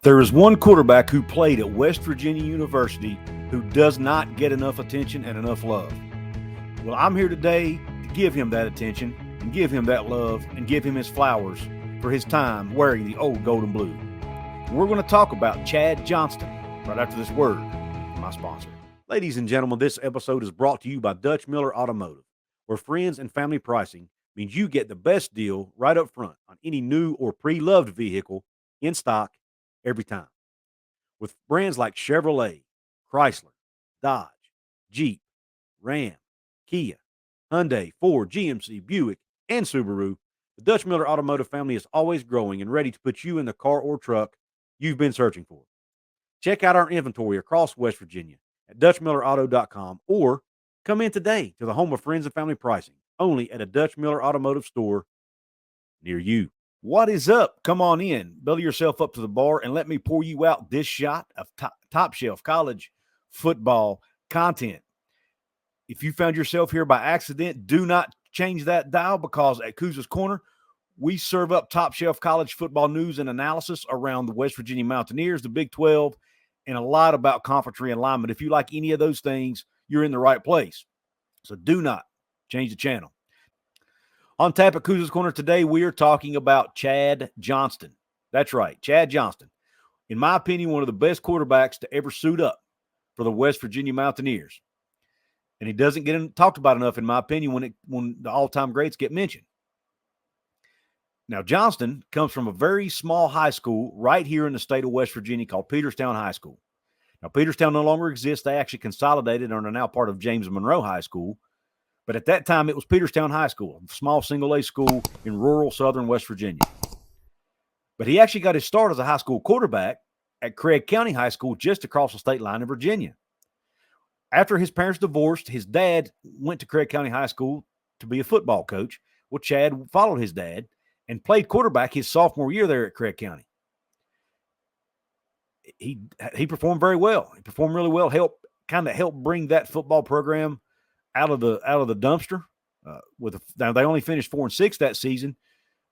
There is one quarterback who played at West Virginia University who does not get enough attention and enough love. Well, I'm here today to give him that attention and give him that love and give him his flowers for his time wearing the old gold and blue. We're going to talk about Chad Johnston right after this word from my sponsor. Ladies and gentlemen, this episode is brought to you by Dutch Miller Automotive, where friends and family pricing means you get the best deal right up front on any new or pre-loved vehicle in stock every time. With brands like Chevrolet, Chrysler, Dodge, Jeep, Ram, Kia, Hyundai, Ford, GMC, Buick, and Subaru, the Dutch Miller Automotive family is always growing and ready to put you in the car or truck you've been searching for. Check out our inventory across West Virginia at DutchMillerAuto.com or come in today to the home of friends and family pricing, only at a Dutch Miller Automotive store near you. What is up? Come on in, belly yourself up to the bar, and let me pour you out this shot of top shelf college football content. If you found yourself here by accident, do not change that dial, because at Couz's Corner, we serve up top shelf college football news and analysis around the West Virginia Mountaineers, the Big 12, and a lot about conference realignment. If you like any of those things, you're in the right place. So do not change the channel. On tap at Couz's Corner today, we are talking about Chad Johnston. That's right, Chad Johnston. In my opinion, one of the best quarterbacks to ever suit up for the West Virginia Mountaineers. And he doesn't get talked about enough, in my opinion, when the all-time greats get mentioned. Now, Johnston comes from a very small high school right here in the state of West Virginia called Peterstown High School. Now, Peterstown no longer exists. They actually consolidated and are now part of James Monroe High School. But at that time, it was Peterstown High School, a small single-A school in rural southern West Virginia. But he actually got his start as a high school quarterback at Craig County High School just across the state line in Virginia. After his parents divorced, his dad went to Craig County High School to be a football coach. Well, Chad followed his dad and played quarterback his sophomore year there at Craig County. He performed very well. He performed really well, helped bring that football program out of the dumpster. Now they only finished 4-6 that season,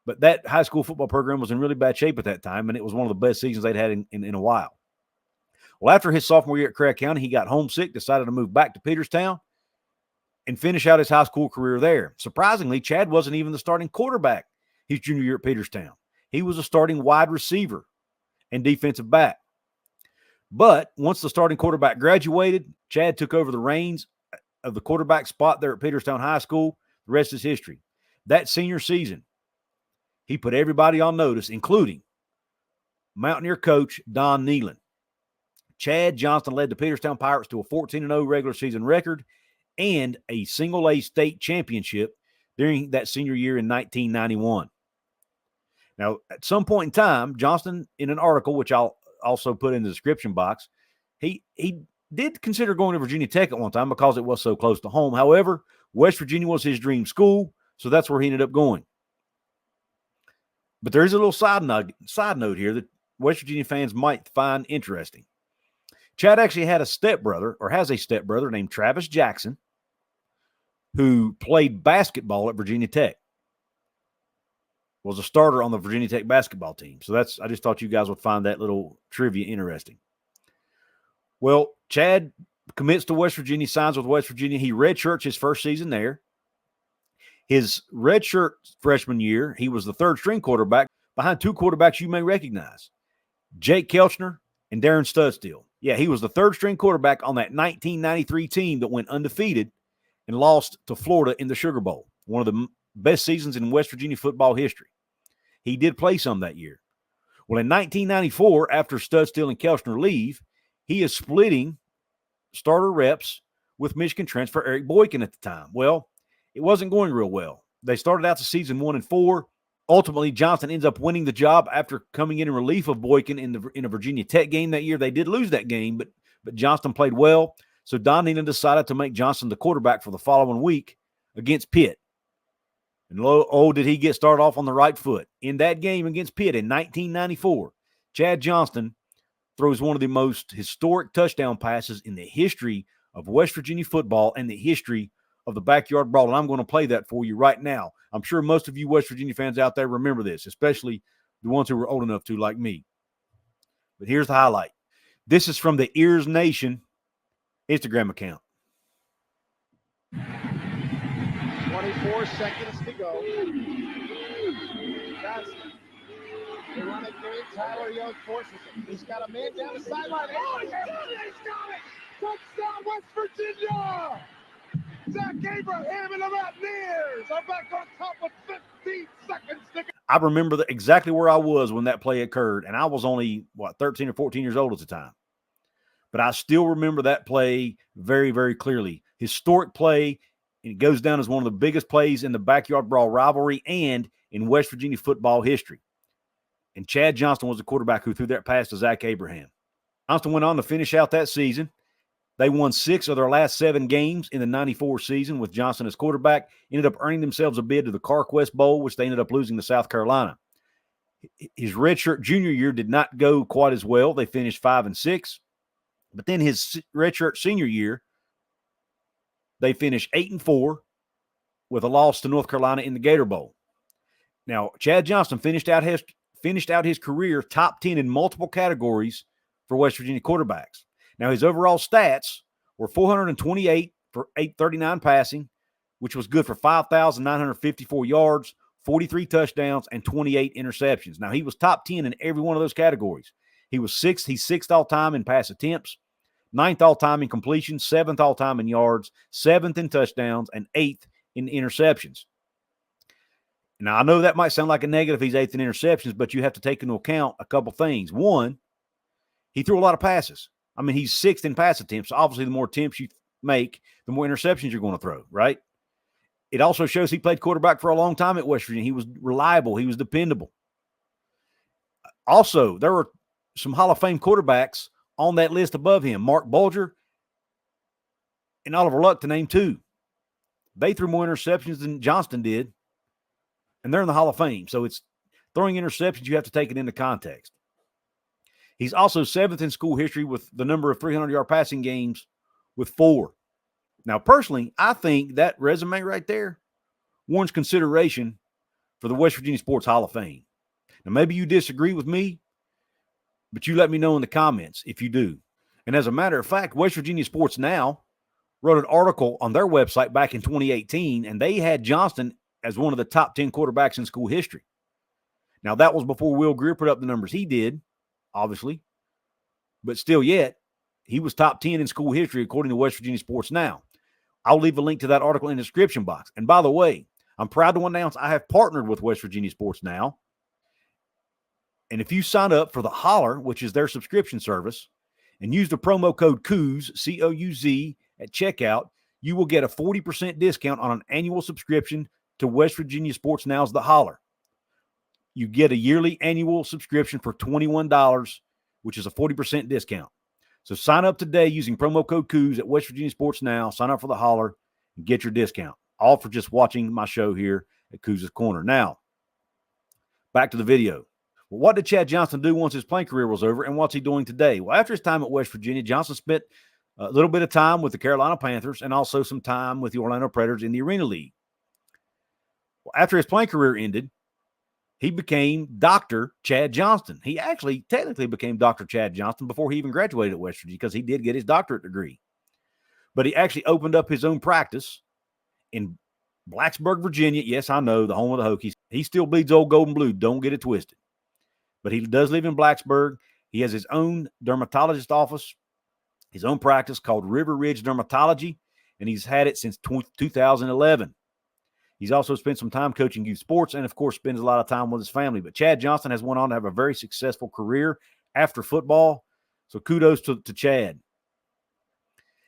but that high school football program was in really bad shape at that time, and it was one of the best seasons they'd had in a while. Well, after his sophomore year at Craig County, he got homesick, decided to move back to Peterstown, and finish out his high school career there. Surprisingly, Chad wasn't even the starting quarterback his junior year at Peterstown. He was a starting wide receiver and defensive back. But once the starting quarterback graduated, Chad took over the reins of the quarterback spot there at Peterstown High School. The rest is history. That senior season, he put everybody on notice, including Mountaineer coach Don Nealon. Chad Johnston led the Peterstown Pirates to a 14-0 regular season record and a single-A state championship during that senior year in 1991. Now, at some point in time, Johnston, in an article, which I'll also put in the description box, he did consider going to Virginia Tech at one time because it was so close to home. However, West Virginia was his dream school, so that's where he ended up going. But there is a little side note here that West Virginia fans might find interesting. Chad actually had a stepbrother, or has a stepbrother, named Travis Jackson, who played basketball at Virginia Tech. Was a starter on the Virginia Tech basketball team. So I just thought you guys would find that little trivia interesting. Well, Chad commits to West Virginia, signs with West Virginia. He redshirts his first season there. His redshirt freshman year, he was the third-string quarterback behind two quarterbacks you may recognize, Jake Kelchner and Darren Studstill. Yeah, he was the third-string quarterback on that 1993 team that went undefeated and lost to Florida in the Sugar Bowl, one of the best seasons in West Virginia football history. He did play some that year. Well, in 1994, after Studstill and Kelchner leave, he is splitting starter reps with Michigan transfer Eric Boykin at the time. Well, it wasn't going real well. They started out the season 1-4. Ultimately, Johnston ends up winning the job after coming in relief of Boykin in a Virginia Tech game that year. They did lose that game, but Johnston played well. So Don Nealon decided to make Johnston the quarterback for the following week against Pitt. And did he get started off on the right foot. In that game against Pitt in 1994, Chad Johnston throws one of the most historic touchdown passes in the history of West Virginia football and the history of the backyard brawl. And I'm going to play that for you right now. I'm sure most of you West Virginia fans out there remember this, especially the ones who were old enough to, like me. But here's the highlight. This is from the Ears Nation Instagram account. 24 seconds to go. Johnston. They run it through. Tyler Young forces him. He's got a man down the sideline. Oh, he's got it! Touchdown, West Virginia! Zach Abraham and the Mountaineers are back on top with 15 seconds to go. I remember exactly where I was when that play occurred, and I was only, 13 or 14 years old at the time. But I still remember that play very, very clearly. Historic play, and it goes down as one of the biggest plays in the backyard brawl rivalry and in West Virginia football history. And Chad Johnston was the quarterback who threw that pass to Zach Abraham. Johnston went on to finish out that season. They won 6 of their last 7 games in the 94 season with Johnston as quarterback, ended up earning themselves a bid to the CarQuest Bowl, which they ended up losing to South Carolina. His redshirt junior year did not go quite as well. They finished 5-6. But then his redshirt senior year, they finished 8-4 with a loss to North Carolina in the Gator Bowl. Now, Chad Johnston finished out his career top 10 in multiple categories for West Virginia quarterbacks. Now, his overall stats were 428 for 839 passing, which was good for 5,954 yards, 43 touchdowns, and 28 interceptions. Now, he was top 10 in every one of those categories. He was sixth. He's sixth all-time in pass attempts, ninth all-time in completions, seventh all-time in yards, seventh in touchdowns, and eighth in interceptions. Now, I know that might sound like a negative, he's eighth in interceptions, but you have to take into account a couple things. One, he threw a lot of passes. I mean, he's sixth in pass attempts. So obviously, the more attempts you make, the more interceptions you're going to throw, right? It also shows he played quarterback for a long time at West Virginia. He was reliable. He was dependable. Also, there were some Hall of Fame quarterbacks on that list above him. Mark Bulger and Oliver Luck, to name 2. They threw more interceptions than Johnston did, and they're in the Hall of Fame. So it's throwing interceptions, you have to take it into context. He's also 7th in school history with the number of 300-yard passing games with 4. Now, personally, I think that resume right there warrants consideration for the West Virginia Sports Hall-of-Fame. Now, maybe you disagree with me, but you let me know in the comments if you do. And as a matter of fact, West Virginia Sports Now wrote an article on their website back in 2018, and they had Johnston as one of the top 10 quarterbacks in school history. Now, that was before Will Greer put up the numbers he did, obviously. But still yet, he was top 10 in school history according to West Virginia Sports Now. I'll leave a link to that article in the description box. And by the way, I'm proud to announce I have partnered with West Virginia Sports Now. And if you sign up for the Holler, which is their subscription service, and use the promo code Couz, C-O-U-Z, at checkout, you will get a 40% discount on an annual subscription to West Virginia Sports Now's The Holler. You get a yearly annual subscription for $21, which is a 40% discount. So sign up today using promo code Couz at West Virginia Sports Now. Sign up for the Holler and get your discount. All for just watching my show here at Couz's Corner. Now, back to the video. Well, what did Chad Johnston do once his playing career was over, and what's he doing today? Well, after his time at West Virginia, Johnston spent a little bit of time with the Carolina Panthers and also some time with the Orlando Predators in the Arena League. Well, after his playing career ended, he became Dr. Chad Johnston. He actually technically became Dr. Chad Johnston before he even graduated at West Virginia because he did get his doctorate degree. But he actually opened up his own practice in Blacksburg, Virginia. Yes, I know, the home of the Hokies. He still bleeds old gold and blue. Don't get it twisted. But he does live in Blacksburg. He has his own dermatologist office, his own practice called River Ridge Dermatology, and he's had it since 2011. He's also spent some time coaching youth sports and, of course, spends a lot of time with his family. But Chad Johnston has went on to have a very successful career after football. So kudos to Chad.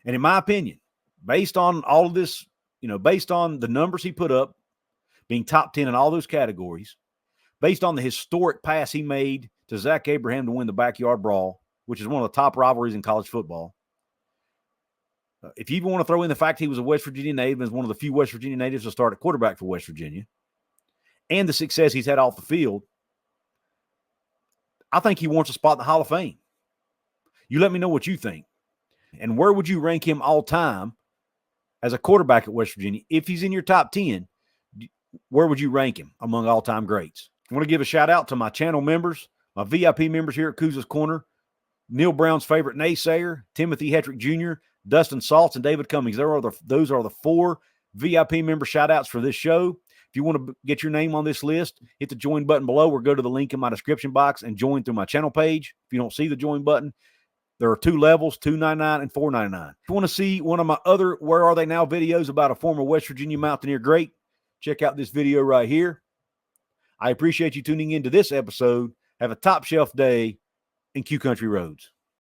And in my opinion, based on all of this, based on the numbers he put up, being top 10 in all those categories, based on the historic pass he made to Zach Abraham to win the backyard brawl, which is one of the top rivalries in college football. If you even want to throw in the fact he was a West Virginia native and is one of the few West Virginia natives to start at quarterback for West Virginia, and the success he's had off the field, I think he warrants a spot in the Hall of Fame. You let me know what you think. And where would you rank him all time as a quarterback at West Virginia? If he's in your top 10, where would you rank him among all-time greats? I want to give a shout-out to my channel members, my VIP members here at Couz's Corner. Neil Brown's favorite naysayer, Timothy Hetrick Jr., Dustin Saltz, and David Cummings. Those are the 4 VIP member shout-outs for this show. If you want to get your name on this list, hit the join button below or go to the link in my description box and join through my channel page. If you don't see the join button, there are 2 levels, $2.99 and $4.99. If you want to see one of my other Where Are They Now videos about a former West Virginia Mountaineer great, check out this video right here. I appreciate you tuning into this episode. Have a top shelf day in Q Country Roads.